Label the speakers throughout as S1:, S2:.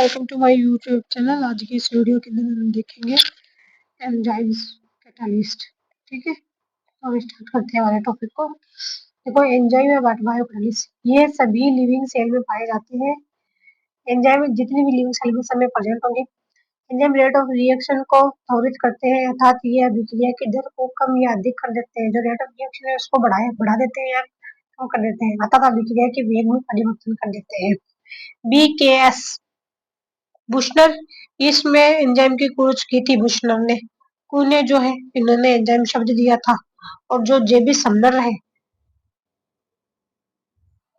S1: Welcome to my YouTube channel. आज की इस वीडियो के अंदर हम देखेंगे एंजाइम्स कैटालिस्ट। ठीक है, तो हम स्टार्ट करते हैं हमारे टॉपिक को। देखो, एंजाइम है बायोकैटालिस्ट, ये सभी लिविंग सेल में पाए जाते हैं। एंजाइम जितनी भी लिविंग सेल में समय प्रेजेंट होंगे, एंजाइम रेट ऑफ रिएक्शन को त्वरित करते हैं, अर्थात ये अभिक्रिया की दर को कम या अधिक कर देते हैं। जो रेट ऑफ रिएक्शन है उसको बढ़ा देते हैं या कम कर देते हैं, अर्थात अभिक्रिया के वेग में परिवर्तन कर देते हैं। BKS बुशनर, इसमें एंजाइम की खोज की थी बुशनर ने। उन्हें जो है इन्होंने एंजाइम शब्द दिया था। और जो जेबी समनर है,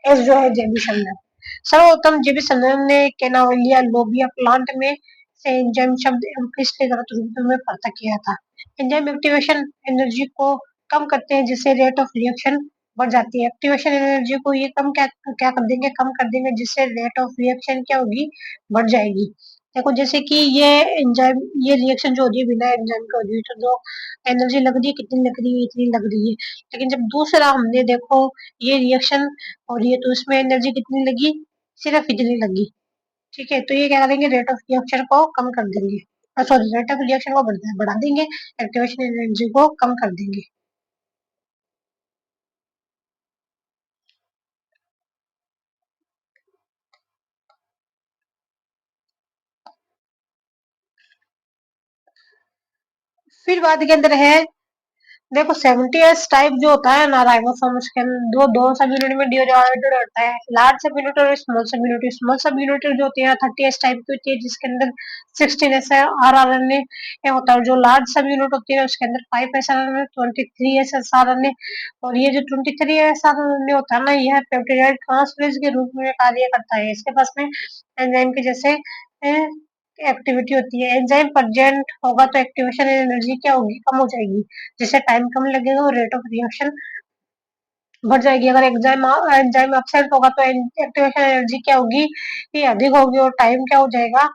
S1: एस जो है जेबी समनर, सर्वोत्तम जेबी समनर ने केनावलिया लोबिया प्लांट में से एंजाइम शब्द एवं क्रिस्टलीकृत रूप में पता किया था। एंजाइम एक्टिवेशन एनर्जी को कम करते हैं, जिससे रेट ऑफ रिएक्शन बढ़ जाती है। एक्टिवेशन एनर्जी को ये क्या कर देंगे जिससे रेट ऑफ रिएक्शन क्या होगी, बढ़ जाएगी। देखो, जैसे कि ये एंजाइम, ये रिएक्शन जो हो रही है बिना एंजाइम के हो रही है, तो जो एनर्जी लग रही है कितनी लग रही है, इतनी लग रही है। लेकिन जब दूसरा हमने देखो ये रिएक्शन हो रही है तो इसमें एनर्जी कितनी लगी, सिर्फ इतनी लगी। ठीक है, तो ये क्या करेंगे, रेट ऑफ रिएक्शन को कम कर देंगे, सॉरी रेट ऑफ रिएक्शन को बढ़ा देंगे, एक्टिवेशन एनर्जी को कम कर देंगे। फिर बाद के अंदर है, देखो 70s टाइप जो होता है ना राइबोसोम्स के अंदर दो सब यूनिट में डिवाइडेड होता है, लार्ज सब यूनिट और स्मॉल सब यूनिट। स्मॉल सब यूनिट जो होती है 30s टाइप की होती है, जिसके अंदर 16 S R R N A होता है। जो लार्ज सब यूनिट होती है उसके अंदर 5 S R N A, 23 S R N A. और ये जो 23 एस आर एन ए होता है ना, यह पेप्टाइड ट्रांसफरेज के रूप में कार्य करता है। इसके पास में एंजाइम के जैसे एक्टिविटी होती है। एंजाइम प्रेजेंट होगा तो एक्टिवेशन एनर्जी क्या होगी, कम हो जाएगी, जिससे टाइम कम लगेगा और रेट ऑफ रिएक्शन बढ़ जाएगी। अगर एंजाइम एंजाइम एब्सेंट होगा तो एक्टिवेशन एनर्जी क्या होगी, ये अधिक होगी और टाइम क्या हो जाएगा,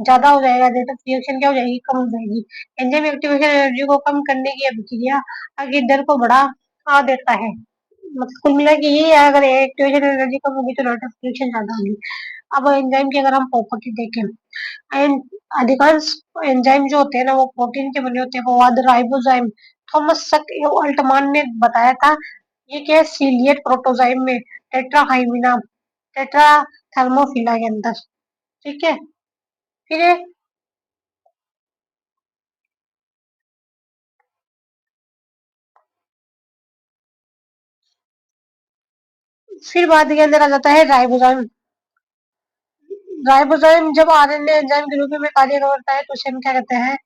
S1: ज्यादा हो जाएगा, रेट ऑफ रिएक्शन क्या हो जाएगी, कम हो जाएगी। एंजाइम एक्टिवेशन एनर्जी को कम करने की अभिक्रिया की दर को बढ़ा देता है। मतलब कुल मिला के ये है, अगर एक्टिवेशन एनर्जी कम होगी तो रेट ऑफ रिएक्शन ज्यादा होगी। अब एंजाइम की अगर हम प्रॉपर्टी देखें, एंड अधिकांश एंजाइम जो होते हैं ना वो प्रोटीन के बने होते हैं, वो राइबोजाइम। थॉमस अल्टमान ने बताया था, ये क्या है, सीलिएट प्रोटोजाइम में टेट्राहाइमिना टेट्रा थर्मोफिला के अंदर। ठीक है, फिर बाद के अंदर आ जाता है राइबोजाइम। राइबोजाइम जब आरएनए एंजाइम के रूप में कार्य करता है तो उसे हम क्या कहते हैं,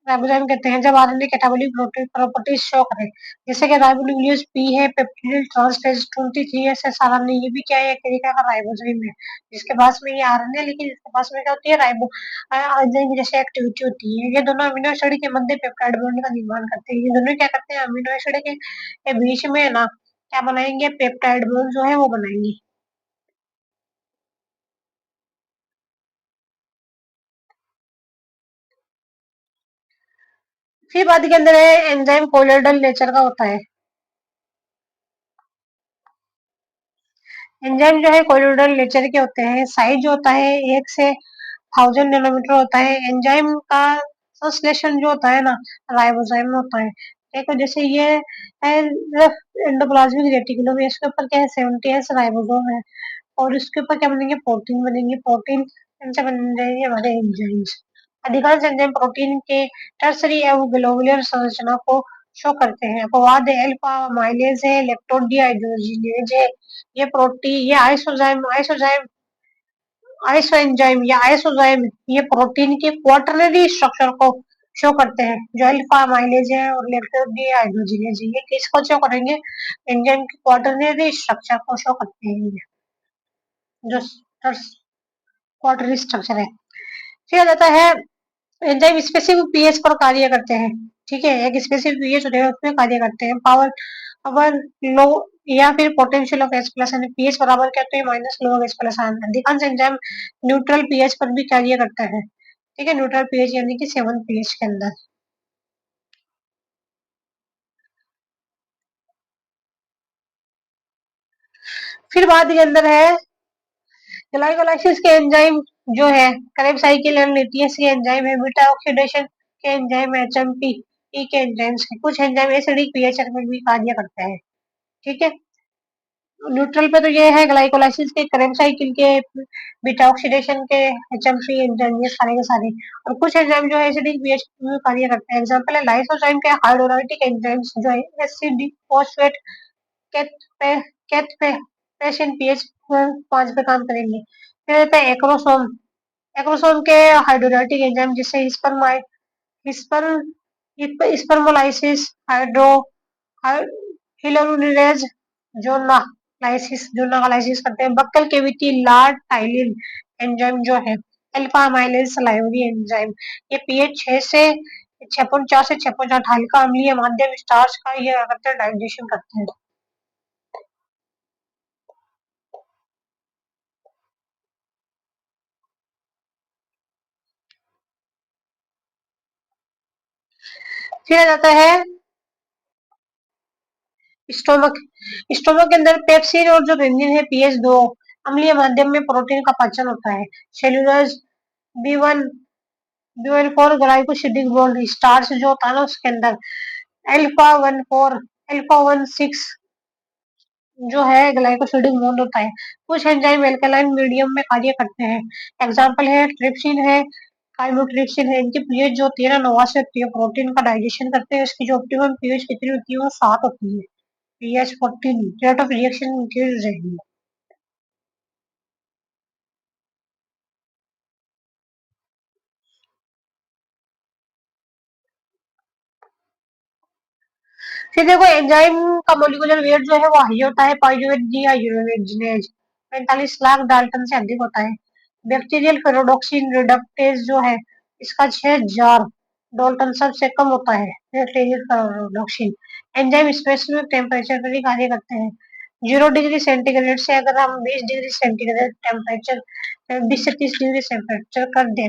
S1: राइबोजाइम कहते हैं। जब आरएनए कैटाबॉलिक प्रॉपर्टीज शो करे, जैसे कि राइबोन्यूक्लियस पी है, पेप्टिडाइल ट्रांसफेज 23 एस आरएनए, ये भी क्या है, एक तरीका का राइबोजाइम है, जिसके पास में ये आरएनए, लेकिन इसके पास में क्या होती है, राइबो एंजाइम जैसे एक्टिविटी होती है। ये दोनों अमीनो एसिड के मध्य पेप्टाइड बॉन्ड का निर्माण करते हैं। ये दोनों क्या करते हैं, अमीनो एसिड के बीच में ना क्या बनाएंगे, पेप्टाइड बॉन्ड जो है वो बनाएंगे। फिर बाद के अंदर है एंजाइम कोलोइडल नेचर का होता है। एंजाइम जो है कोलोइडल नेचर के होते हैं। साइज जो होता है 1 से 1000 नैनोमीटर होता है। एंजाइम का संश्लेषण जो होता है ना राइबोजाइम में होता है। देखो, जैसे ये एंडोप्लाज्मिक रेटिकुलम है, इसके ऊपर क्या है, 70s राइबोसोम है, और इसके ऊपर क्या बनेंगे, प्रोटीन बनेंगे। प्रोटीन इनसे बन जाएंगे हमारे एंजाइम्स। अधिकांश एंजाइम प्रोटीन के टर्सरी एवं ग्लोबुलर संरचना को शो करते हैं। अपवाद अल्फा माइलेज है, इलेक्ट्रोड डिहाइड्रोजिनेज है। ये प्रोटीन, ये आइसोएंजाइम या आइसोजाइम, ये प्रोटीन के क्वाटरनरी स्ट्रक्चर को शो करते हैं। जो अल्फा माइलेज है और इलेक्ट्रोड डिहाइड्रोजिनेज है, ये किसको शो करेंगे, एंजाइम के क्वाटरनरी स्ट्रक्चर को शो करते हैं, जो क्वाटरनरी स्ट्रक्चर है। फिर आ जाता है एंजाइम स्पेसिफिक पीएच पर कार्य करते हैं। ठीक है, एक स्पेसिफिक पीएच होता है उसमें कार्य करते हैं। पावर अवर लो या फिर पोटेंशियल ऑफ एच प्लस, यानी पीएच बराबर कहते हैं minus low of H plus ion. अधिकांश एंजाइम न्यूट्रल पीएच पर भी कार्य करता है। ठीक है, न्यूट्रल पीएच यानी कि 7 पीएच के अंदर। फिर बाद के अंदर है ग्लाइकोलाइसिस के एंजाइम जो है करेब साइकिल एंड लिथियस के एंजाइम है, बीटा ऑक्सीडेशन के एंजाइम एचएमपी ई के एंजाइम्स है। कुछ एंजाइम एसिडिक पीएच में भी कार्य करते हैं। ठीक है, न्यूट्रल पे तो ये है ग्लाइकोलाइसिस के, करेब साइकिल के, बीटा ऑक्सीडेशन के, एचएमपी एंजाइम, ये सारे के सारे। और कुछ एंजाइम जो है एसिडिक पीएच में कार्य करते हैं। एग्जांपल है लाइसोजाइम के हाइड्रोलाइटिक एंजाइम्स जो है एसिडिक फॉस्फेट कैथ पे कैथ पे पेशेंट पीएच 5 पे काम करेंगे। फिर रहता है एक्रोसोम, एक्रोसोम के हाइड्रोलाइटिक एंजाइम जिससे स्पर्मोलाइसिस, हाइड्रो हिलोनिरेज, जोना का लाइसिस करते हैं। बक्कल केविटी लार्ड टाइलिन एंजाइम जो है, अल्फा अमाइलेज सलाइवरी एंजाइम, ये पीएच 6 से 6.4 से 6.8 हल्का अम्लीय माध्यम स्टार्च का ये करते हैं, डाइजेशन करते हैं। फिर आ जाता है स्टोमक, स्टोमक के अंदर पेप्सिन और जो रेनिन है पीएच 2 अम्लीय माध्यम में प्रोटीन का पाचन होता है। Cellulose B one four glycosidic bond starch जो होता है ना उसके अंदर अल्फा 1 6 जो है ग्लाइकोसिडिक बॉन्ड होता है। कुछ एंजाइम एल्कलाइन मीडियम में कार्य करते हैं। एग्जाम्पल है ट्रिप्सिन है, काइमोट्रिप्सिन है। इनकी पीएच जो 13 नवासी होती है, प्रोटीन का डाइजेशन करते हैं। इसकी जो ऑप्टिमम पीएच कितनी होती है, वो 7 होती है। PH 14 rate of reaction increase रहेगी। फिर देखो एंजाइम का मोलिकुलर वेट जो है वो हाई होता है, पाइरुवेट डी हाइड्रोजनेज 45 लाख डाल्टन से अधिक होता है। बैक्टीरियल फेरोडॉक्सिन रिडक्टेज जो है इसका 6000 डाल्टन सबसे कम होता है। बैक्टीरियल फेरोडॉक्सिन एंजाइम स्पेसिफिक टेम्परेचर पर ही कार्य करते हैं। 0 डिग्री सेंटीग्रेड से अगर हम 20 डिग्री सेंटीग्रेड टेम्परेचर 20 से 30 डिग्री टेम्परेचर कर दे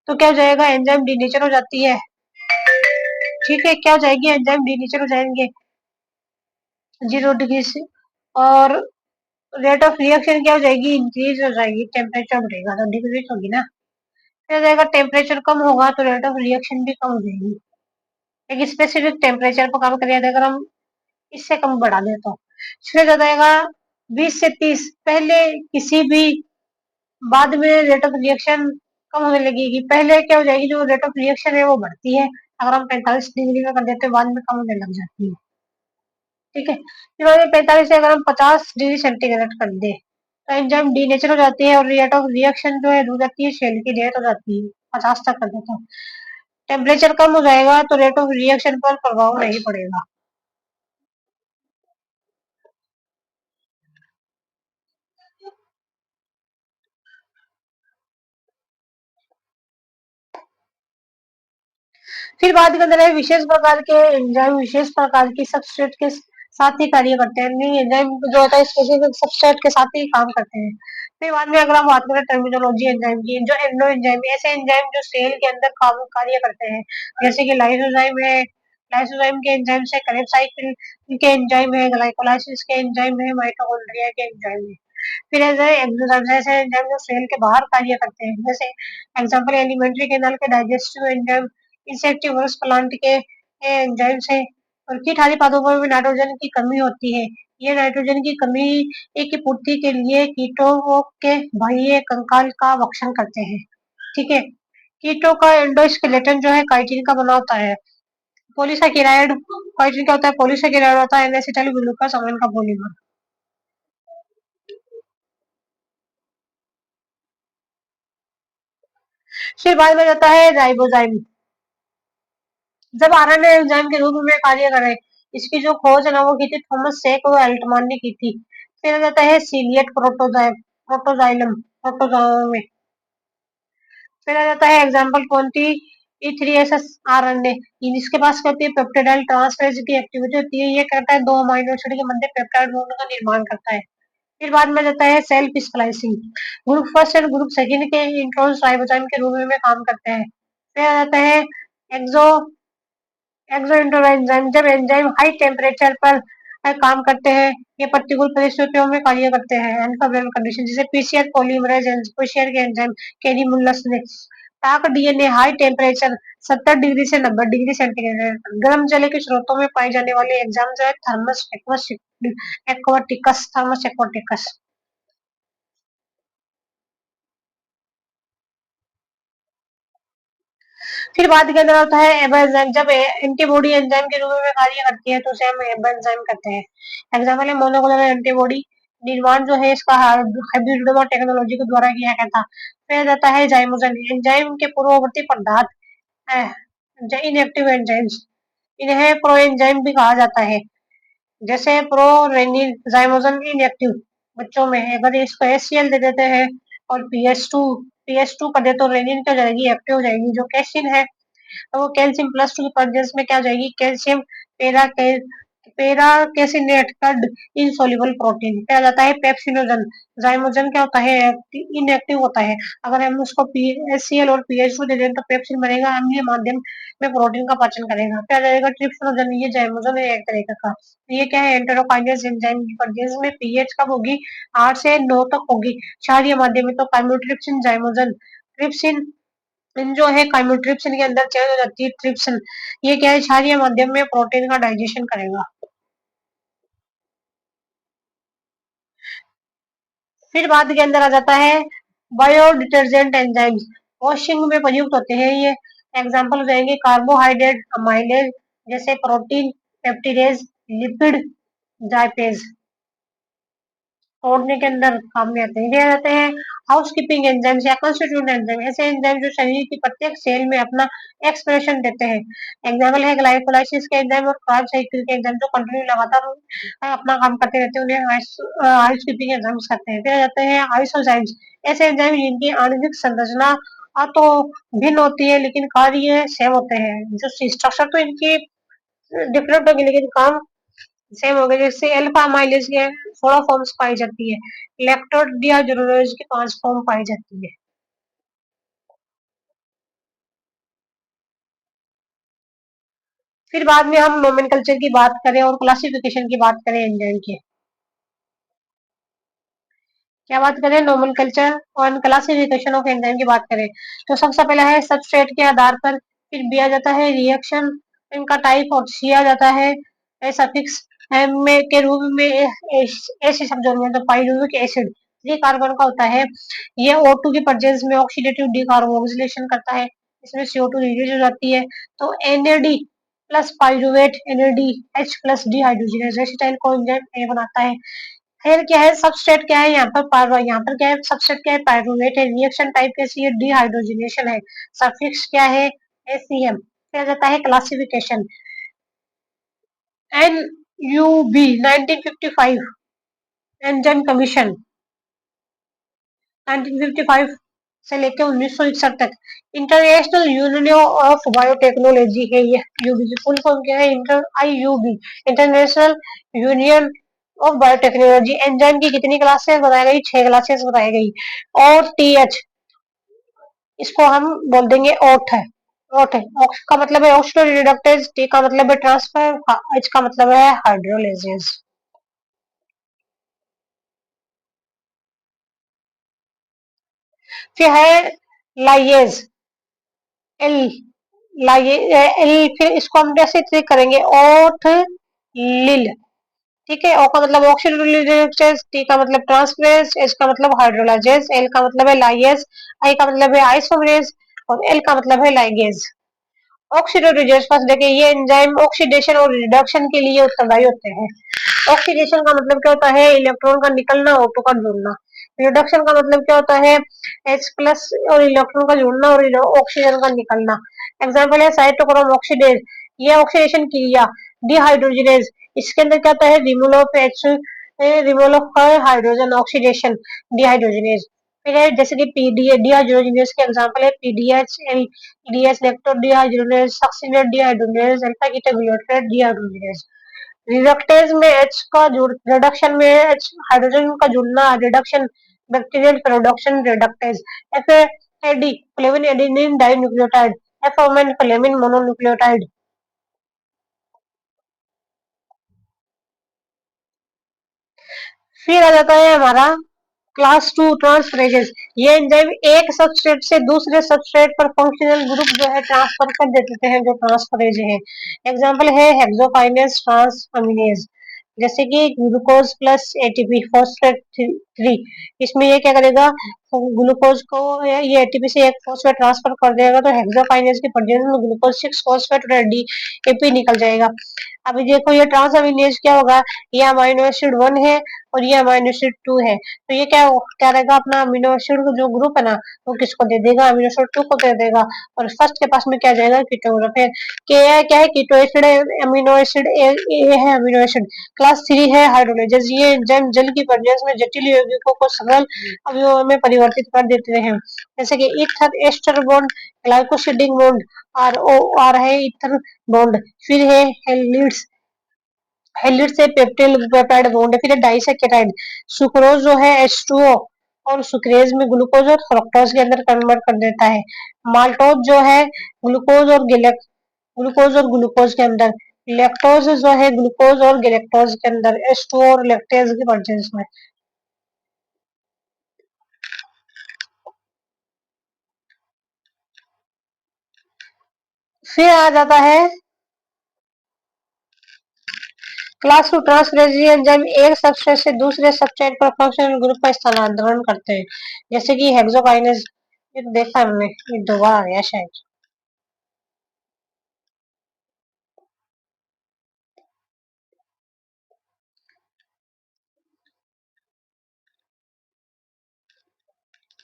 S1: तो क्या हो जाएगा, एंजाइम डीनेचर हो जाती है। ठीक है, क्या हो जाएगी, एंजाइम डीनेचर हो जाएंगे 0 डिग्री से। और रेट ऑफ रिएक्शन क्या हो जाएगी, इंक्रीज हो जाएगी, टेम्परेचर बढ़ेगा तो डिक्रीज होगी ना। फिर हो जाएगा टेम्परेचर कम होगा तो रेट ऑफ रिएक्शन भी कम हो जाएगी। एक स्पेसिफिक टेम्परेचर पर काम करिए, अगर हम इससे कम बढ़ा दें तो फिर हो जाएगा 20 से 30। पहले किसी भी बाद में रेट ऑफ रिएक्शन कम होने लगेगी। पहले क्या हो जाएगी, जो रेट ऑफ रिएक्शन है वो बढ़ती है, अगर हम 45 डिग्री में कर देते हैं बाद में कम होने लग जाती है। ठीक है, फिर वही 45 से अगर हम 50 डिग्री सेंटीग्रेड कर दे तो एंजाइम डीनेचर हो जाती है और रेट ऑफ रिएक्शन जो है रुक जाती है, सेल की डेथ हो जाती है। 50 तक कर दे तो टेम्परेचर कम हो जाएगा तो रेट ऑफ रिएक्शन पर प्रभाव नहीं पड़ेगा। फिर बात करते हैं विशेष प्रकार के एंजाइम विशेष प्रकार की सबस्ट्रेट के साथ ही कार्य करते हैं। नहीं, एंजाइम जो होता है स्पेसिफिक सबस्ट्रेट के साथ ही काम करते हैं। फिर बाद में अगर हम बात करें टर्मिनोलॉजी एंजाइम की, जो एंडो एंजाइम ऐसे एंजाइम जो सेल के अंदर काम कार्य करते हैं, जैसे कि लाइसोजाइम है, लाइसोजाइम के एंजाइम से करेब साइकिल के एंजाइम है, ग्लाइकोलाइसिस के एंजाइम है, माइटोकॉन्ड्रिया के एंजाइम है। फिर ऐसे एक्सोजाइम ऐसे एंजाइम जो सेल के बाहर कार्य करते हैं, जैसे एग्जांपल एलिमेंट्री कैनाल के डाइजेस्टिव एंजाइम, इंसेक्टिवर्स प्लांट के एंजाइम से। और कीटहारी पादपों में नाइट्रोजन की कमी होती है। ये नाइट्रोजन की कमी की पूर्ति के लिए कीटों के बाह्य कंकाल का भक्षण करते हैं। ठीक है, कीटों का एंडोस्केलेटन जो है काइटिन का बना होता है। पॉलीसैकेराइड काइटिन का होता है, पॉलीसैकेराइड होता है एन-एसिटाइल ग्लूकोज अमोन का पॉलीमर। फिर बाद में जाता है राइबोजाइम। जब आरएनए एंजाइम के रूप में कार्य करे, इसकी जो खोज है ना वो की थी थॉमस सेक और अल्टमान ने की थी। फिर आ जाता है सीलिएट प्रोटोजाइलम प्रोटोजोआ। फिर आ जाता है एग्जाम्पल कौन सी, E3SS आरएनए। इसके पास क्या होती है, पेप्टाइड ट्रांसफेरेज की एक्टिविटी होती है। ये करता है दो अमीनो एसिड के मध्य पेप्टाइड बॉन्ड का निर्माण करता है। फिर बाद में जाता है सेल्फ स्प्लाइसिंग। ग्रुप फर्स्ट और ग्रुप सेकंड के इंट्रॉन्स राइबोसोम के रूप में काम करते हैं। फिर आ जाता है एक्सो एक्सो एंजाइम। जब एंजाइम हाई टेम्परेचर पर काम करते हैं। ये प्रतिकूल परिस्थितियों में कार्य करते हैं। अनफेवरेबल कंडीशन जैसे पीसीआर पॉलीमरेज पीसीआर के एंजाइम कैरी मुल्लस ने ताक डीएनए हाई टेम्परेचर 70 डिग्री से 90 डिग्री सेंटीग्रेड गर्म जल के स्रोतों में पाए जाने वाले एग्जाम जो है थर्मस एक्वाटिकस थर्मस एक्वाटिकस। फिर बात के अंदर होता है एबा एंजाइम जब एंटीबॉडी एंजाइम के रूप में कार्य करती है तो उसे हम एबा एंजाइम कहते हैं। एग्जाम्पल है मोनोक्लोनल एंटीबॉडी निर्माण जो है इसका हाइब्रिडोमा टेक्नोलॉजी के द्वारा किया गया था। फिर जाता है जाइमोजन एंजाइम के पूर्ववर्ती पदार्थ इनएक्टिव एंजाइम्स इन्हें प्रो एंजाइम भी कहा जाता है। जैसे प्रो रेनिन जाइमोजन इनएक्टिव बच्चों में अगर इसको एचसीएल दे देते हैं और पीएच टू कर दे तो रेनिन क्या हो जाएगी एक्टिव हो जाएगी। जो कैसिन है तो वो कैल्शियम प्लस टू की प्रेजेंस में क्या हो जाएगी कैल्शियम पेरा पेरा कैसिनेट कड इनसॉल्युबल प्रोटीन क्या जाता है पेप्सिनोजन। जाइमोजन क्या होता है इनएक्टिव होता है। अगर हम उसको एचसीएल और पीएच2 दे दें तो पेप्सिन बनेगा अम्लीय माध्यम में प्रोटीन का पाचन करेगा। क्या जाएगा ट्रिप्सिनोजन ये जाइमोजन है एक तरीके का। ये क्या है एंटेरोकाइनेज एंजाइम की प्रेजेंस में पीएच कब होगी 8 से 9 तक होगी क्षारीय माध्यम में। तो काइमोट्रिप्सिन जाइमोजन ट्रिप्सिन जो है काइमोट्रिप्सिन के अंदर चेंज हो जाती है ट्रिप्सिन। ये क्या है क्षारीय माध्यम में प्रोटीन का डाइजेशन करेगा। फिर बाद के अंदर आ जाता है बायो डिटर्जेंट एंजाइम्स वॉशिंग में प्रयुक्त होते हैं ये। एग्जांपल हो जाएंगे कार्बोहाइड्रेट अमाइलेज जैसे प्रोटीन पेप्टिडेज लिपिड जाइपेज तोड़ने के अंदर काम में आते हैं। ये रहते हैं हाउसकीपिंग एंजाइम्स या कंस्टिट्यूएंट एंजाइम ऐसे एंजाइम जो शरीर की प्रत्येक सेल में अपना एक्सप्रेशन देते हैं। एग्जाम्पल है ग्लाइकोलाइसिस के एंजाइम और कार्ब साइकिल के एंजाइम जो कंटिन्यू लगातार अपना काम करते रहते हैं उन्हें हाउसकीपिंग एंजाइम्स कहते हैं। फिर रहते हैं आइसोजाइम्स ऐसे एंजाइम जिनकी आणविक संरचना तो भिन्न होती है लेकिन कार्य सेम होते हैं। जो स्ट्रक्चर तो इनकी डिफरेंट होगी लेकिन काम सेम हो गए। जैसे अल्फा माइलेज के 16 फॉर्म्स पाई जाती है। लैक्टोड डिहाइड्रोलेज की 5 फॉर्म पाई जाती है। फिर बाद में हम नोमेनकल्चर की बात करें और क्लासिफिकेशन की बात करें एंजाइम की। क्या बात करें नोमेनकल्चर और क्लासिफिकेशन ऑफ एंजाइम की बात करें तो सबसे पहला है सबस्ट्रेट के आधार पर फिर दिया जाता है रिएक्शन इनका टाइप और दिया जाता है सफिक्स में के रूप में ऐसे शब्द होंगे तो पाइरुविक एसिड ये कार्बन का होता है। ये O2 की प्रेजेंस में ऑक्सीडेटिव डिकार्बोक्सिलेशन करता है इसमें CO2 रिलीज हो जाती है। तो NAD plus pyruvate NADH plus dehydrogenase acetyl co enzyme बनाता है। फिर क्या है सबस्ट्रेट क्या है यहाँ पर यहाँ पर क्या है सबस्ट्रेट क्या है पाइरुवेट है। रिएक्शन टाइप कैसी है डिहाइड्रोजनेशन है। सफिक्स क्या है ACM। फिर जाता है क्लासिफिकेशन NUB 1955 एंजाइम कमीशन 1955 से लेकर 1961 तक इंटरनेशनल यूनियन ऑफ बायोटेक्नोलॉजी है। ये यूबी की फुल फॉर्म क्या है inter IUB international union of biotechnology. Enzyme की कितनी क्लासेस बताई गई 6 क्लासेस बताई गई। और TH इसको हम बोल देंगे ओट है। ओट है ऑक्स का मतलब है ऑक्सीजन रिडक्टेज टी का मतलब है ट्रांसफर एच का मतलब है हाइड्रोलाइजेज। फिर है लाइएज एल लाइए एल फिर इसको हम कैसे ट्रिक करेंगे ओथ लिल। ठीक है ओ का मतलब ऑक्सीडेज टी का मतलब ट्रांसफरेज एच का मतलब हाइड्रोलाइजेज एल का मतलब है लाइएज आई का मतलब है आइसोमरेज और एल का मतलब है लाइगेज। ऑक्सीडेटिव फर्स्ट देखिए ये एंजाइम ऑक्सीडेशन और रिडक्शन के लिए उत्तरदायी होते हैं। ऑक्सीडेशन का मतलब क्या होता है इलेक्ट्रॉन का निकलना ऑटो का जुड़ना। रिडक्शन का मतलब क्या होता है H प्लस और इलेक्ट्रॉन का जुड़ना और ऑक्सीजन का निकलना। एग्जाम्पल है साइटोक्रोम ऑक्सीडेज ये ऑक्सीडेशन क्रिया। डिहाइड्रोजनेज इसके अंदर क्या होता है removal of hydrogen oxidation dehydrogenase. फिर है जैसे कि पीडीए डिहाइड्रोजनेज के एग्जाम्पल है PDH DS lacto dehydrogenase succinate dehydrogenase alpha ketoglutarate dehydrogenase. Reductase में एच का जुड़ रिडक्शन में एच हाइड्रोजन का जुड़ना reduction bacterial production reductase. F AD flavin adenine dinucleotide F flavin mononucleotide. फिर आ जाता है हमारा क्लास 2 ट्रांसफरेजेस। ये एंजाइम एक सबस्ट्रेट से दूसरे सबस्ट्रेट पर फंक्शनल ग्रुप जो है ट्रांसफर कर देते हैं, जो ट्रांसफरेज है। एग्जांपल है हेक्सोकाइनेज ट्रांसअमीनेज, जैसे कि ग्लूकोज प्लस एटीपी फॉस्फेट 3। इसमें ये क्या करेगा, ग्लूकोज को ये एटीपी से एक फॉस्फेट ट्रांसफर कर देगा, तो हेक्सोकाइनेज के प्रेजेंस में ग्लूकोज 6 फॉस्फेट और एटीपी निकल जाएगा। अभी देखो ये ट्रांसअमीनेज क्या होगा, ये अमीनो एसिड 1 है और ये अमीनो एसिड 2 है, तो ये क्या क्या रहेगा, अपना अमीनो एसिड जो ग्रुप है ना, वो किसको दे देगा, अमीनो एसिड 2 को दे देगा। और फर्स्ट के पास में क्या जाएगा, कीटो ग्रुप है। क्या है, कीटो एसिड है, अमीनो एसिड ए है अमीनो एसिड। क्लास 3 है हाइड्रोलाइजेज। ये एंजाइम जल की प्रेजेंस में जटिल यौगिकों को सरल अवयवों में परिवर्तित कर देते हैं, जैसे कि ether ester bond, glycosidic bond, R O R है ईथर बॉन्ड। फिर है हेलिड्स, हेलिड से पेप्टिल पेप्टाइड बॉन्ड। फिर डाइसैकेराइड, सुक्रोज जो है H2O और सुक्रेज में ग्लूकोज और फ्रक्टोज के अंदर कन्वर्ट कर देता है। माल्टोज जो है ग्लूकोज और ग्लूकोज के अंदर। लैक्टोज जो है ग्लूकोज और गैलेक्टोज के अंदर, H2O और लैक्टेज के प्रेजेंस में। फिर आ जाता है क्लास टू ट्रांसलेशन एंजाइम एक सबस्ट्रेट से दूसरे सबस्ट्रेट पर फंक्शनल ग्रुप का स्थानांतरण करते हैं, जैसे कि हेक्सोकाइनेज। ये तो देखा हमने, ये दोबारा आ गया शायद।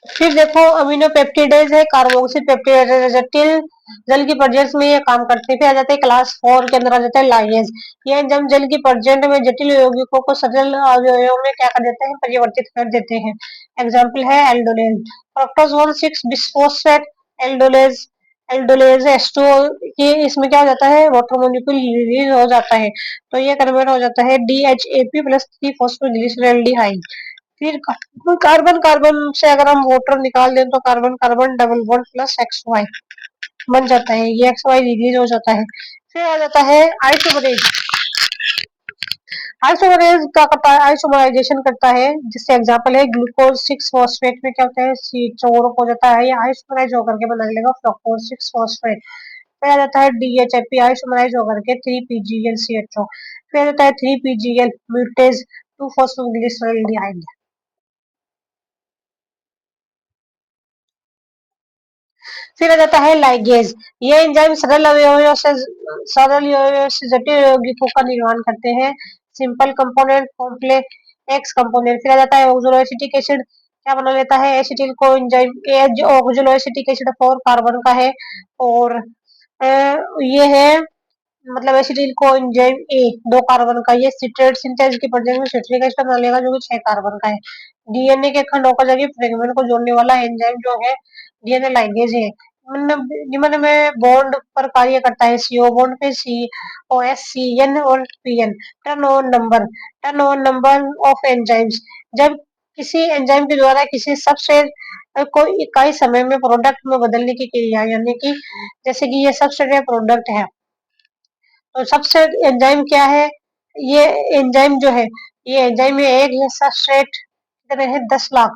S1: फिर देखो अमीनो पेप्टिडेज है, कार्बोक्सी पेप्टिडेज, जटिल जल की प्रेजेंस में ये काम करते हैं। फिर आ जाते हैं क्लास 4 के अंदर आ जाता है लाइगेज। ये एंजाइम जल की प्रेजेंट में जटिल यौगिकों को सरल अवयवों में क्या कर देते हैं, परिवर्तित कर देते हैं। एग्जाम्पल है aldolase, fructose 1,6 bisphosphate aldolase. Aldolase H2O की इसमें क्या हो जाता है, वाटर मॉलिक्यूल रिलीज हो जाता है, तो ये कन्वर्ट हो जाता है DHAP प्लस 3 फॉस्फोग्लिसरॉल्डिहाइड। फिर कार्बन कार्बन से अगर हम वाटर निकाल दें, तो carbon carbon double bond plus X Y बन जाता है, ये एक्स वाई रिलीज हो जाता है। फिर आ जाता है आइसोमरेज। आइसोमरेज क्या करता है, आइसोमराइजेशन करता है, जिससे एग्जांपल है ग्लूकोज 6 फॉस्फेट में क्या होता है, सी चौर हो जाता है, ये आइसोमराइज होकर के बना लेगा फ्रक्टोज 6 फॉस्फेट। फिर आ जाता है DHAP, आइसोमराइज होकर के 3PGLCHO। फिर आ जाता है 3PGL म्यूटेज 2 फॉस्फोग्लिसरॉल्डिहाइड। फिर आ जाता है लाइगेज। ये एंजाइम सरल अवयवों से जटिल यौगिकों का निर्माण करते हैं, सिंपल कंपोनेंट कॉम्प्लेक्स कंपोनेंट। फिर आ जाता है ऑक्सोलोएसिटिक एसिड, क्या बना लेता है, एसिटिल को एंजाइम ऑक्सोलोएसिटिक एसिड 4 कार्बन का है। और ये है मतलब एसिटिल को एंजाइम ए 2 कार्बन का, ये सिट्रेट सिंथेज की प्रोसेस में सिट्रिक एसिड बना लेगा, जो कि 6 कार्बन का है। डीएनए के खंड होकर जगह फ्रेगमेंट को जोड़ने वाला एंजाइम जो है डीएनए लाइगेज है। निम्न में बॉन्ड पर कार्य करता है, सीओ बॉन्ड पे C O S C N और P N. Turn over number of enzymes, जब किसी एंजाइम के द्वारा किसी सबस्ट्रेट को इकाई समय में प्रोडक्ट में बदलने की क्रिया, यानी कि जैसे कि ये सबस्ट्रेट है, प्रोडक्ट है, तो सबसे एंजाइम क्या है, ये एंजाइम जो है, ये एंजाइम में एक ही सबस्ट्रेट कितने हैं, 10 लाख।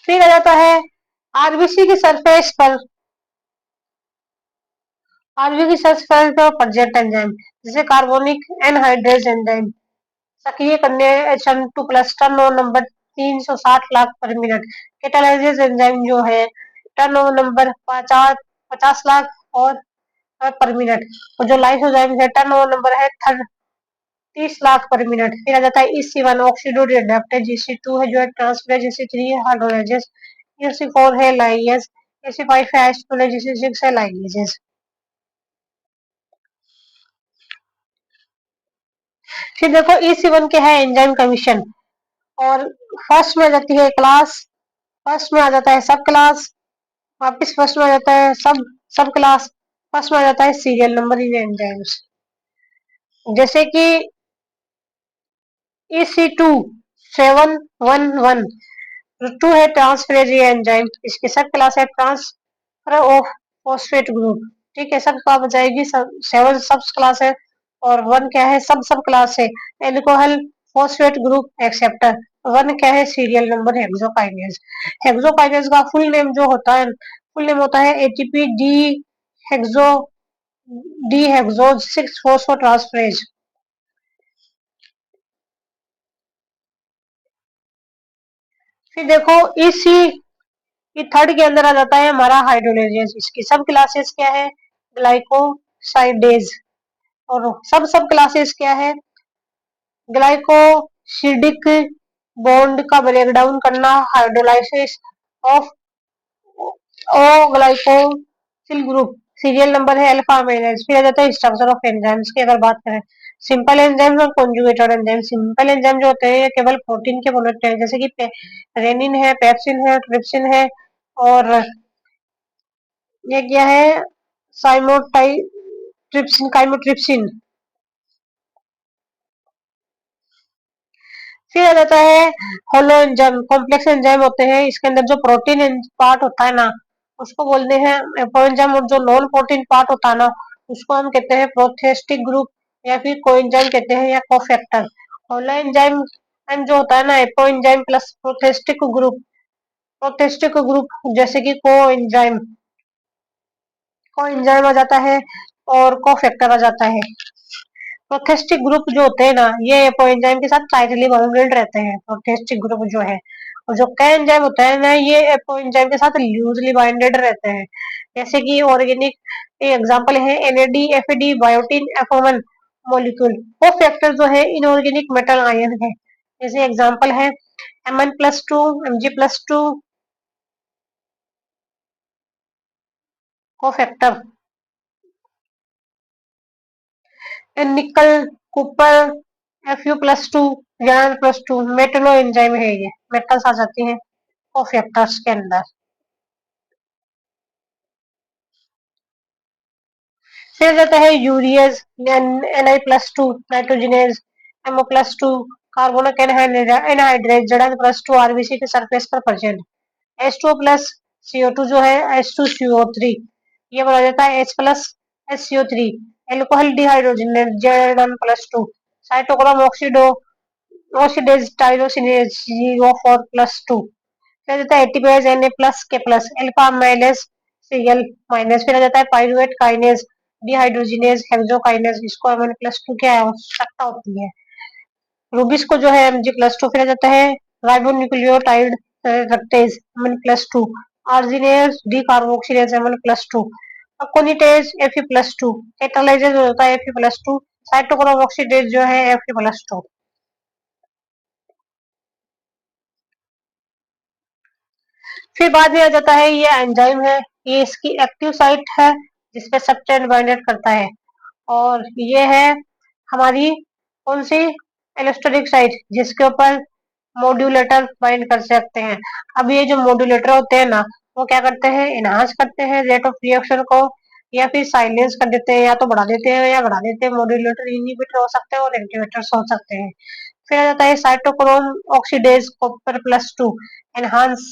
S1: फिर आ जाता है आरबीसी की सरफेस पर, आरबीसी की सरफेस पर प्रेजेंट एंजाइम, जैसे कार्बोनिक एनहाइड्रेज एंजाइम सक्रिय करने H2 plus turn over number 360 lakh पर मिनट। कैटालाइसिस एंजाइम जो है टर्न ओवर नंबर 50 लाख और पर मिनट। और जो लाइसोजाइम है टर्न ओवर नंबर है 30 लाख पर मिनट। फिर आ जाता है EC1 ऑक्सीडो रिडक्टेज, EC2 है जो है ट्रांसफरेज, EC3 है हाइड्रोलाइजेज, EC4 है लाइगेज, EC5 है एस्टोलेज, EC6 है लाइगेजेस। फिर देखो EC1 के है एंजाइम कमीशन, और फर्स्ट में आ जाती है क्लास, फर्स्ट में आ जाता है सब क्लास, वापिस फर्स्ट में आ जाता है सब सब क्लास, फर्स्ट में आ जाता है सीरियल नंबर इन एंजाइम्स, जैसे कि EC2 711 टू है ट्रांसफरेज एंजाइम, इसकी सब क्लास है ट्रांसफर ऑफ फॉस्फेट ग्रुप। ठीक है, सब आ जाएगी, सब 7 सब क्लास है, और 1 क्या है, सब सब क्लास है। एल्कोहल फॉस्फेट ग्रुप एक्सेप्टर, 1 क्या है, सीरियल नंबर हेक्सोकाइनेज। हेक्सोकाइनेज का फुल नेम जो होता है, फुल नेम होता है एटीपी हेक्सो डी हेक्सोज 6 फॉस्फोट्रांसफरेज। फिर देखो इसी ये थर्ड के अंदर आ जाता है हमारा हाइड्रोलेजेस। इसकी सब क्लासेस क्या है, ग्लाइकोसाइडेज। और सब सब क्लासेस क्या है, ग्लाइकोसिडिक बॉन्ड का ब्रेकडाउन करना, hydrolysis of O glycosyl group, serial number है अल्फा अमीनेज। फिर आ जाता है स्ट्रक्चर ऑफ एंजाइम्स की अगर बात करें, सिंपल एंजाइम्स और कॉन्जुगेटेड एंजाइम। सिंपल एंजाइम जो होते हैं ये केवल प्रोटीन के बनते हैं, जैसे कि रेनिन है, पेप्सिन है, ट्रिप्सिन है, और ये क्या है, साइमोटाइ ट्रिप्सिन, काइमोट्रिप्सिन। फिर आ जाता है होलो एंजाइम, कॉम्प्लेक्स एंजाइम होते हैं, इसके अंदर जो प्रोटीन पार्ट होता है ना उसको बोलते हैं एंजाइम, और जो नॉन प्रोटीन पार्ट होता है ना उसको हम कहते हैं प्रोथेस्टिक ग्रुप, या फिर कोएंजाइम कहते हैं, या कोफैक्टर। होलो एंजाइम जो होता है ना एपो एंजाइम प्लस प्रोथेस्टिक ग्रुप जैसे कि को एंजाइम आ जाता है, और कोफैक्टर आ जाता है। प्रोथेस्टिक ग्रुप जो होते हैं ना ये एपोएंजाइम के साथ टाइटली बाउंडेड रहते हैं, प्रोथेस्टिक ग्रुप जो है। और जो कोएंजाइम होता है ना ये एपोएंजाइम के साथ लूजली बाइंडेड रहते हैं, जैसे कि ऑर्गेनिक एग्जांपल है एनएडी, एफएडी, बायोटिन, एफओ1 मॉलिक्यूल। वो फैक्टर जो है इनऑर्गेनिक मेटल आयन है, जैसे एग्जांपल है Mn+2, Mg+2 को फैक्टर, निकल, copper, Fu+2, Zn+2 Metlo enzyme है, ये मेटल्स आ जाती हैं कोफैक्टर्स के अंदर। फिर रहता है urease, Na+2 nitrogenase, Mo+2 carbonic anhydride, Zn+2 RBC के सरफेस पर प्रेजेंट। H2+ CO2 जो है H2CO3, ये बोला जाता है H+SCO3, alcohol dehydrogenase Zn+2, cytochrome oxidase tyrosinase 0,4+2। फिर देता है ATPase Na+K+, alpha amylase Cl-, फिर आ जाता है पाइरुवेट काइनेज, डिहाइड्रोजिनेज, हेक्सोकाइनेज, इसको Mn+2 की आवश्यकता होती है। रूबिस को जो है Mg+2। फिर आ जाता है ribonucleotide reductase Mn+2, arginase decarboxylase Mn+2, aconitase Fe+2, catalase होता है Fe+2, साइटोक्रोम ऑक्सीडेज जो है Fe+2। फिर बाद में आ जाता है ये एंजाइम है, ये इसकी एक्टिव साइट है जिसपे सब्सटेंस बाइंड करता है, और ये है हमारी कौन सी, एलोस्टेरिक साइट, जिसके ऊपर मॉड्यूलेटर बाइंड कर सकते हैं। अब ये जो मॉड्यूलेटर होते हैं ना वो क्या करते हैं, इनहांस करते हैं रेट ऑफ रिएक्शन को, या फिर साइलेंस कर देते हैं, या तो बढ़ा देते हैं या बढ़ा देते हैं। मॉड्यूलेटर इनहिबिटर हो सकते हैं और एक्टिवेटर्स हो सकते हैं। फिर आ जाता है cytochrome oxidase copper, enhance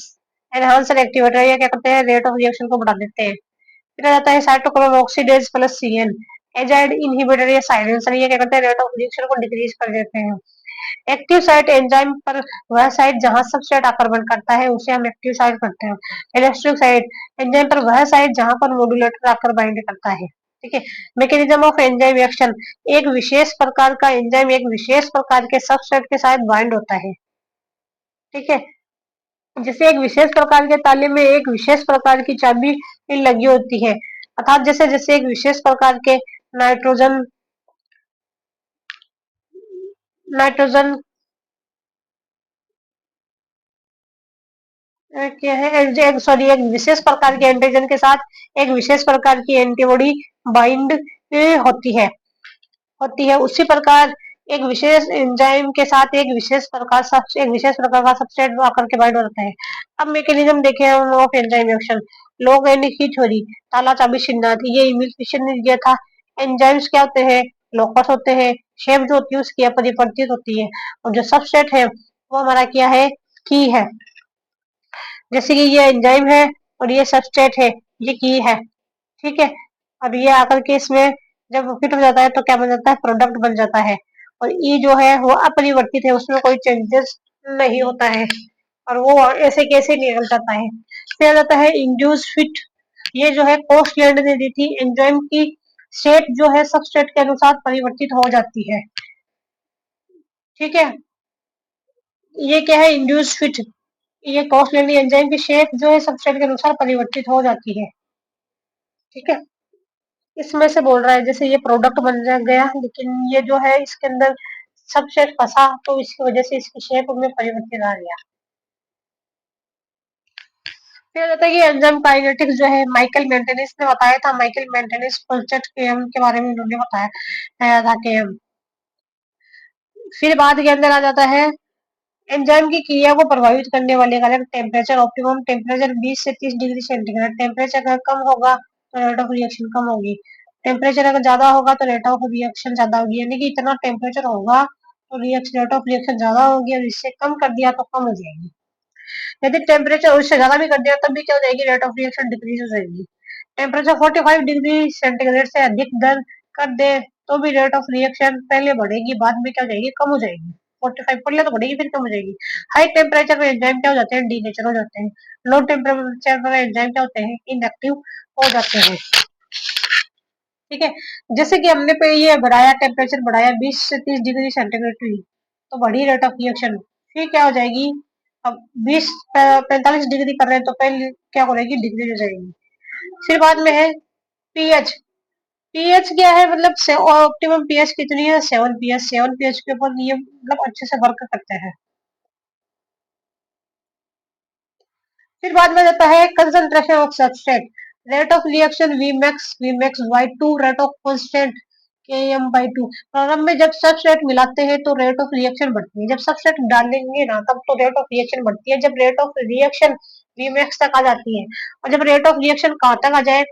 S1: enhancer activator, ये क्या करते हैं, रेट ऑफ रिएक्शन को बढ़ा देते हैं। फिर आ जाता है cytochrome oxidase plus CN, azide inhibitor या साइलेंसर, ये क्या करते हैं, रेट ऑफ रिएक्शन को डिक्रीज कर देते हैं। एक्टिव साइट एंजाइम पर वह साइट जहां सबस्ट्रेट आक्रमण करता है उसे हम एक्टिव साइट करते हैं। इलेक्ट्रिक साइट एंजाइम पर वह साइट जहां पर मॉड्यूलेटर आकर बाइंड करता है। ठीक है। मैकेनिज्म ऑफ एंजाइम रिएक्शन, एक विशेष प्रकार का एंजाइम एक विशेष प्रकार के सबस्ट्रेट के साथ बाइंड होता है। ठीक है। जैसे एक विशेष प्रकार के ताले में एक विशेष प्रकार की चाबी लगी होती है, अर्थात जैसे जैसे एक विशेष प्रकार के नाइट्रोजन नाइट्रोजन क्या है, सॉरी, एक विशेष प्रकार के एंटीजन के साथ एक विशेष प्रकार की एंटीबॉडी बाइंड होती है, उसी प्रकार एक विशेष एंजाइम के साथ एक विशेष प्रकार का सबस्ट्रेट आकर के बाइंड होता है। अब मैकेनिज्म देखें हम ऑफ एंजाइम रिएक्शन, लोग की थ्योरी, ताला चाबी चिन्हात, ये इमिल फिशर ने दिया था। एंजाइम्स क्या होते हैं, लोकस होते हैं, शेप जो होती है उसकी अपरिवर्तित होती है, और जो सबस्ट्रेट है वो हमारा क्या है, की है। जैसे कि ये एंजाइम है और ये सबस्ट्रेट है, ये की है। ठीक है। और ये आकर के इसमें जब फिट हो जाता है तो क्या बन जाता है, प्रोडक्ट बन जाता है। और ई जो है वो अपरिवर्तित है, उसमें कोई चेंजेस नहीं होता है और वो ऐसे कैसे निकल जाता है। फिर आ जाता है इंड्यूस फिट। ये जो है कोस्टलैंड ने दी थी, एंजाइम की स्टेट जो है सबस्ट्रेट के अनुसार परिवर्तित हो जाती है। ठीक है, ये क्या है, इंड्यूस फिट। ये कोस्टलैंड एंजाइम की शेप जो है सबस्ट्रेट के अनुसार परिवर्तित हो जाती है। ठीक है, इसमें से बोल रहा है जैसे ये प्रोडक्ट बन गया, लेकिन ये जो है इसके अंदर सबस्ट्रेट फंसा तो इसकी वजह से इसकी शेप में परिवर्तन आ गया। फिर होता है कि एंजाइम काइनेटिक्स जो है माइकल मेंटेनेंस ने बताया था, माइकल मेंटेनेंस प्रोजेक्ट के बारे में उन्होंने बताया था कि फिर बाद के अंदर आ जाता है एंजाइम की क्रिया को प्रभावित करने वाले कारक टेम्परेचर। ऑप्टिमम टेम्परेचर 20 से 30 डिग्री सेंटीग्रेड। टेम्परेचर अगर कम होगा तो रेट ऑफ रिएक्शन कम होगी, टेम्परेचर अगर ज्यादा होगा तो रेट ऑफ रिएक्शन ज्यादा होगी। यानी कि इतना टेम्परेचर होगा तो रिएक्शन रेट ऑफ रिएक्शन ज्यादा होगी, और इससे कम कर दिया तो कम हो जाएगी। यदि टेम्परेचर उससे ज्यादा भी कर दिया तब भी क्या हो जाएगी, रेट ऑफ रिएक्शन डिक्रीज हो जाएगी। टेम्परेचर 45 डिग्री सेंटीग्रेड से अधिक दर कर दे तो भी रेट ऑफ रिएक्शन पहले बढ़ेगी, बाद में क्या हो जाएगी, कम हो जाएगी। 45 पहले तो बढ़ेगी फिर कम हो जाएगी। हाई टेम्परेचर में एंजाइम क्या हो जाते हैं, डीनेचर हो जाते हैं। लो टेम्परेचर में एंजाइम क्या होते हैं, इनएक्टिव हो जाते हैं। ठीक है, जैसे कि हमने पे ये बढ़ाया, टेम्परेचर बढ़ाया 20 से 30 डिग्री सेंटीग्रेड हुई तो बढ़ी रेट ऑफ रिएक्शन। फिर क्या हो जाएगी, अब 20 45 डिग्री कर रहे हैं तो पहले क्या हो जाएगी, डिग्री हो जाएगी। फिर बाद में है पीएच। पीएच क्या है, मतलब ऑप्टिमम पीएच कितनी है, 7 पीएच। 7 पीएच के ऊपर ये मतलब अच्छे से वर्क करते हैं। फिर बाद में जाता है concentration of substrate. Rate of reaction V max by two, rate of constant K M by two. प्रारंभ में जब सबस्ट्रेट मिलाते हैं तो रेट ऑफ रिएक्शन बढ़ती है, जब सबस्ट्रेट डालेंगे ना तब तो रेट ऑफ रिएक्शन बढ़ती है, जब rate of reaction V max तक आ जाती है। और जब रेट ऑफ रिएक्शन कहाँ तक आ जाए,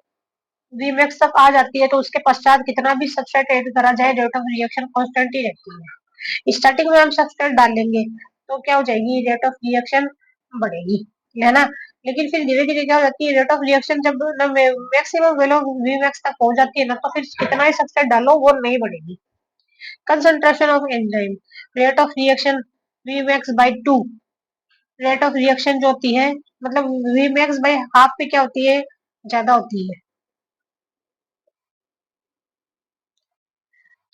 S1: वी मैक्स तक आ जाती है तो उसके पश्चात कितना भी सबस्ट्रेट ऐड करा जाए रेट ऑफ रिएक्शन कांस्टेंट ही रहती है। स्टार्टिंग में हम सबस्ट्रेट डालेंगे तो क्या हो जाएगी, रेट ऑफ रिएक्शन बढ़ेगी, है ना। लेकिन फिर धीरे धीरे क्या हो जाती है, रेट ऑफ रिएक्शन जब मैक्सिमम वैल्यू वी मैक्स तक पहुंच जाती है ना तो फिर कितना ही सबस्ट्रेट डालो वो नहीं बढ़ेगी। Concentration of enzyme, rate of reaction V max by two. Rate of reaction जो होती है मतलब वी मैक्स बाई हाफ पे क्या होती है, ज्यादा होती है।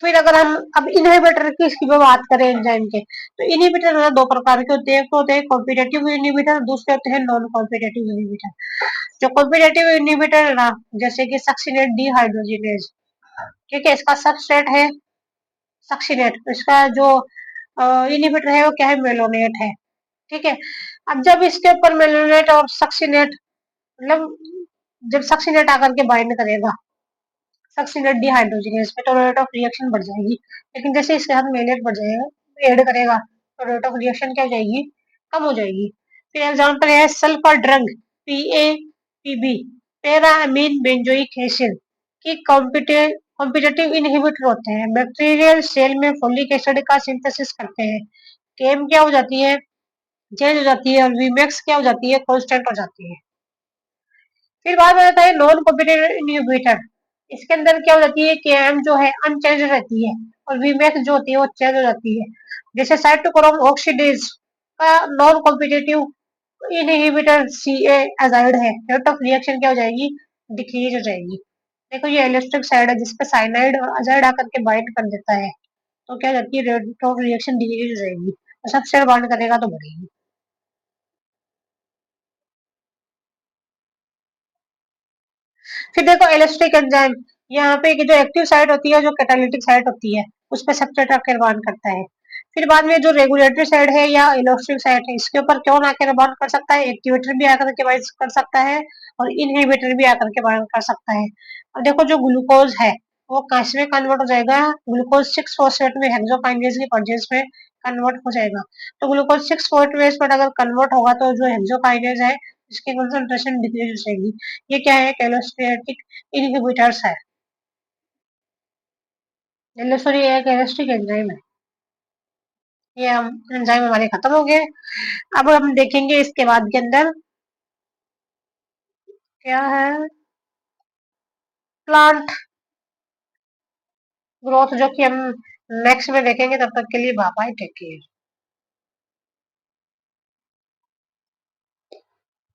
S1: फिर अगर हम अब इनहिबिटर की इसकी बात करें एंजाइम के, तो इनहिबिटर ना दो प्रकार के होते हैं, एक तो होते हैं कॉम्पिटेटिव इनहिबिटर, दूसरे होते हैं नॉन कॉम्पिटेटिव इनहिबिटर। जो कॉम्पिटेटिव इनहिबिटर है ना, जैसे कि सक्सिनेट डिहाइड्रोजिनेज, ठीक है, इसका सबस्ट्रेट है सक्सिनेट, इसका जो इनहिबिटर है वो क्या है, मेलोनेट है। ठीक है, अब जब इसके ऊपर मेलोनेट और सक्सिनेट मतलब जब सक्सिनेट आकर के बाइंड करेगा सक्सिनेट डिहाइड्रोजिनेज पे तो रेट ऑफ रिएक्शन बढ़ जाएगी। लेकिन जैसे इसके साथ मेलेट बढ़ जाएगा, ऐड करेगा तो रेट ऑफ रिएक्शन क्या हो जाएगी, कम हो जाएगी। फिर एग्जांपल है सल्फर ड्रग PAPB, पैरा अमीन बेंजोइक एसिड की कॉम्पिटेटिव इनहिबिटर होते हैं, बैक्टीरियल सेल में फोलिक एसिड का सिंथेसिस करते हैं। केम क्या हो जाती है, चेंज हो जाती है, और वीमेक्स क्या हो जाती है, कांस्टेंट हो जाती है। फिर बात हो जाता है नॉन कॉम्पिटेटिव इनहिबिटर। इसके अंदर क्या हो जाती है, केएम जो है अनचेंज रहती है और वीमेक्स जो होती है वो चेंज हो जाती है। जैसे साइटोक्रोम ऑक्सीडेज का non competitive inhibitor CA azide है, रेट ऑफ रिएक्शन क्या हो जाएगी, डिक्रीज हो जाएगी। देखो ये इलेक्ट्रिक साइड है जिसपे साइनाइड और अजाइड आकर के बाइंड कर देता है तो क्या हो जाती है, रेट ऑफ रिएक्शन डिक्रीज हो जाएगी, और सबसे बाइंड करेगा तो बढ़ेगी। फिर देखो एलिस्टिक एंजाइम, यहाँ पे जो एक्टिव साइट होती है, जो कैटालिटिक साइट होती है, उस पर सबस्ट्रेट आकर बांध करता है। फिर बाद में जो रेगुलेटरी साइड है या इलेक्ट्रिक साइट है, इसके ऊपर कौन आकर बांध कर सकता है, एक्टिवेटर भी आकर के बांध कर सकता है और इनहिबिटर भी आकर के बांध कर सकता है। अब देखो जो ग्लूकोज है वो कैसे में कन्वर्ट हो जाएगा, ग्लूकोज 6 फॉस्फेट में हेक्सोकाइनेज की प्रोसेस में कन्वर्ट हो जाएगा। तो ग्लूकोज 6 फॉस्फेट पर अगर कन्वर्ट होगा तो जो हेक्सोकाइनेज है इसकी कंसंट्रेशन डिक्रीज हो जाएगी। ये क्या है, एलोस्टेटिक इनहिबिटर्स है। सॉरी, ये एक एलोस्टिक एंजाइम है। ये हम एंजाइम हमारे खत्म हो गए। अब हम देखेंगे इसके बाद के अंदर क्या है। प्लांट ग्रोथ जो कि हम नेक्स्ट में देखेंगे, तब तक के लिए बाय बाय, टेक केयर।